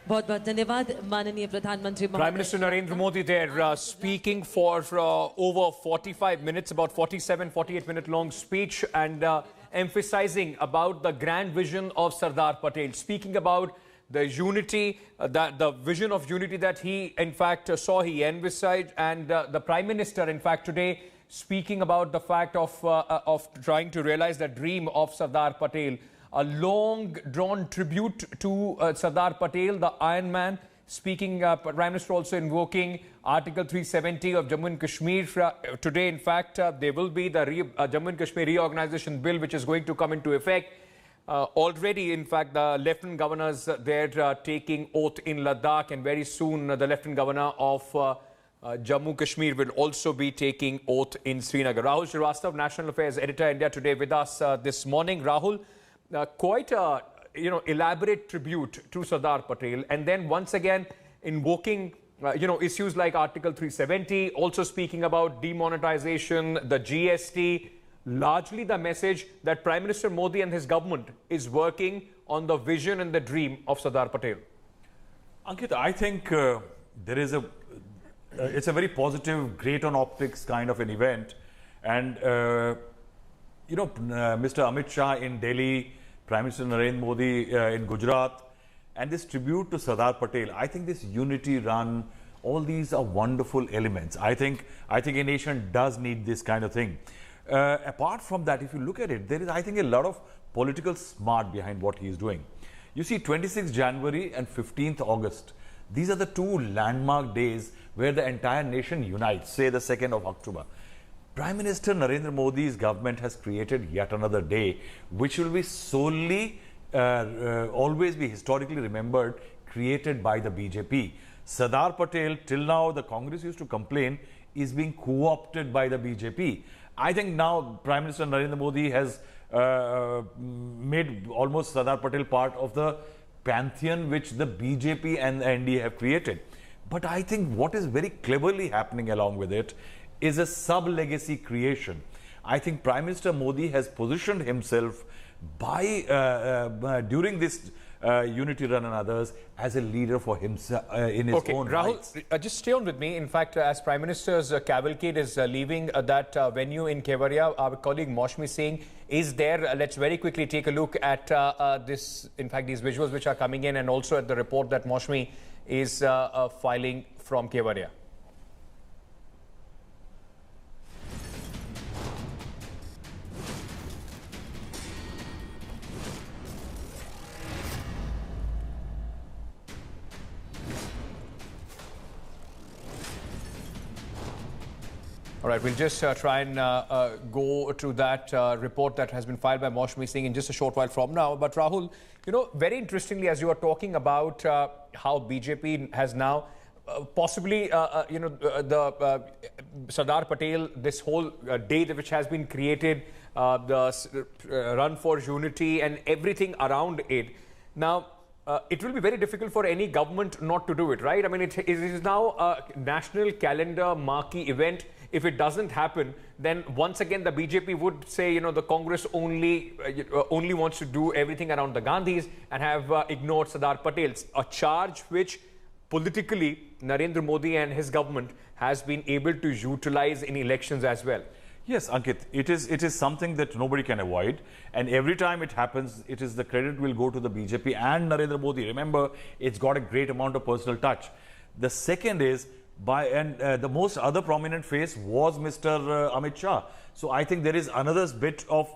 बहुत बहुत धन्यवाद माननीय प्रधानमंत्री Prime Minister Narendra Modi there speaking for over 45 minutes, about 48 minute long speech, and emphasizing about the grand vision of Sardar Patel, speaking about the unity, the vision of unity that he in fact saw, he envisaged, and the Prime Minister in fact today speaking about the fact of trying to realize the dream of Sardar Patel. A long-drawn tribute to Sardar Patel, the Iron Man, speaking, Prime Minister also invoking Article 370 of Jammu and Kashmir. Today, in fact, there will be the Jammu and Kashmir Reorganization Bill, which is going to come into effect. Already, in fact, the Lieutenant Governors, they're taking oath in Ladakh, and very soon the Lieutenant Governor of Jammu Kashmir will also be taking oath in Srinagar. Rahul Srivastava, National Affairs Editor, India Today, with us this morning. Rahul, quite a elaborate tribute to Sardar Patel, and then once again invoking issues like Article 370, also speaking about demonetization, the GST, largely the message that Prime Minister Modi and his government is working on the vision and the dream of Sardar Patel. Ankit, I think there is it's a very positive, great on optics kind of an event, and Mr. Amit Shah in Delhi, Prime Minister Narendra Modi in Gujarat, and this tribute to Sardar Patel. I think this unity run, all these are wonderful elements. I think a nation does need this kind of thing. Apart from that, if you look at it, there is, I think, a lot of political smart behind what he is doing. You see, 26th January and 15th August, these are the two landmark days where the entire nation unites, say the 2nd of October. Prime Minister Narendra Modi's government has created yet another day which will be solely, always be historically remembered, created by the BJP. Sardar Patel, till now the Congress used to complain, is being co-opted by the BJP. I think now Prime Minister Narendra Modi has made almost Sardar Patel part of the pantheon which the BJP and the NDA have created. But I think what is very cleverly happening along with it is a sub-legacy creation. I think Prime Minister Modi has positioned himself during this unity run and others as a leader for himself in his own rights. Rahul, just stay on with me. In fact, as Prime Minister's cavalcade is leaving that venue in Kevadia, our colleague Maushmi Singh is there. Let's very quickly take a look at these visuals which are coming in, and also at the report that Maushmi is filing from Kevadia. All right, we'll just try and go to that report that has been filed by Maushmi Singh in just a short while from now. But Rahul, very interestingly, as you are talking about how BJP has now possibly, Sardar Patel, this whole day which has been created, the run for unity and everything around it. Now, it will be very difficult for any government not to do it, right? I mean, it is now a national calendar marquee event. If it doesn't happen, then once again the BJP would say, the Congress only wants to do everything around the Gandhis and have ignored Sardar Patel's, a charge which politically Narendra Modi and his government has been able to utilize in elections as well. Yes, Ankit, it is something that nobody can avoid, and every time it happens, the credit will go to the BJP and Narendra Modi. Remember, it's got a great amount of personal touch. The second is, the most other prominent face was Mr. Amit Shah. So I think there is another bit of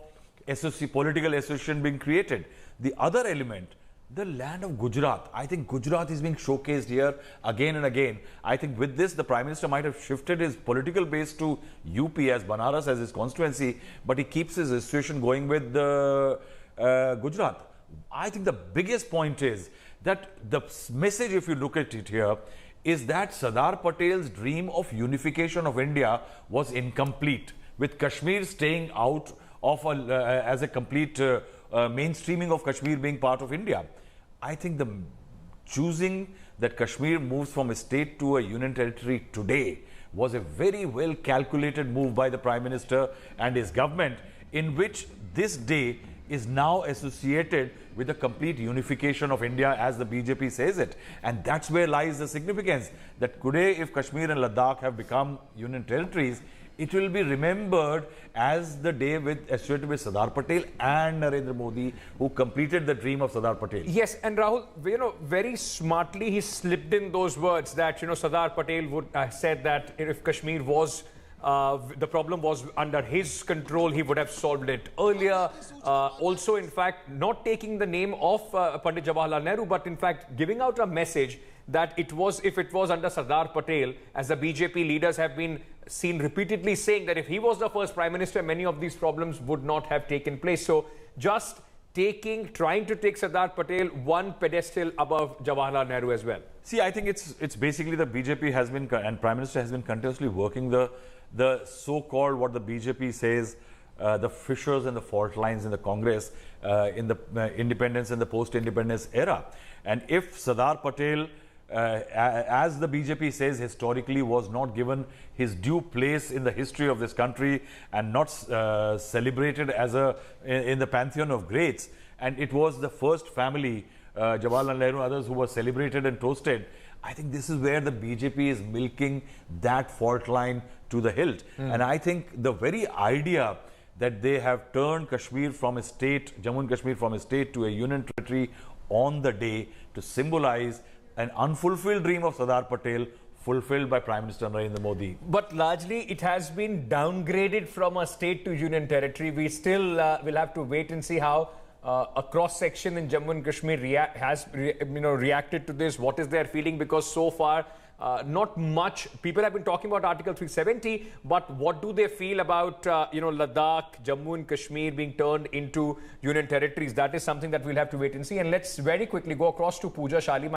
political association being created. The other element, the land of Gujarat. I think Gujarat is being showcased here again and again. I think with this, the Prime Minister might have shifted his political base to UP as Banaras as his constituency, but he keeps his association going with Gujarat. I think the biggest point is that the message, if you look at it here, is that Sardar Patel's dream of unification of India was incomplete, with Kashmir staying out of as a complete mainstreaming of Kashmir being part of India. I think the choosing that Kashmir moves from a state to a union territory today was a very well calculated move by the Prime Minister and his government, in which this day is now associated with the complete unification of India as the BJP says it. And that's where lies the significance, that today if Kashmir and Ladakh have become union territories, it will be remembered as the day associated with Sardar Patel and Narendra Modi, who completed the dream of Sardar Patel. Yes, and Rahul, very smartly he slipped in those words that, Sardar Patel would have said that if Kashmir was the problem was under his control, he would have solved it earlier. Also, in fact, not taking the name of Pandit Jawaharlal Nehru, but in fact giving out a message that if it was under Sardar Patel, as the BJP leaders have been seen repeatedly saying that if he was the first Prime Minister, many of these problems would not have taken place. So just trying to take Sardar Patel one pedestal above Jawaharlal Nehru as well. See, I think it's basically the BJP has been, and Prime Minister has been continuously working the so-called, what the BJP says, the fissures and the fault lines in the Congress in the independence and the post-independence era. And if Sardar Patel, as the BJP says, historically was not given his due place in the history of this country and not celebrated as in the pantheon of greats, and it was the first family, Jawaharlal Nehru and others, who were celebrated and toasted, I think this is where the BJP is milking that fault line to the hilt. And I think the very idea that they have turned Kashmir from a state, Jammu and Kashmir from a state to a union territory on the day to symbolize an unfulfilled dream of Sardar Patel fulfilled by Prime Minister Narendra Modi. But largely it has been downgraded from a state to union territory. We still will have to wait and see how a cross-section in Jammu and Kashmir has reacted to this. What is their feeling? Because so far, not much. People have been talking about Article 370, but what do they feel about, Ladakh, Jammu and Kashmir being turned into union territories? That is something that we'll have to wait and see. And let's very quickly go across to Pooja Shalimar.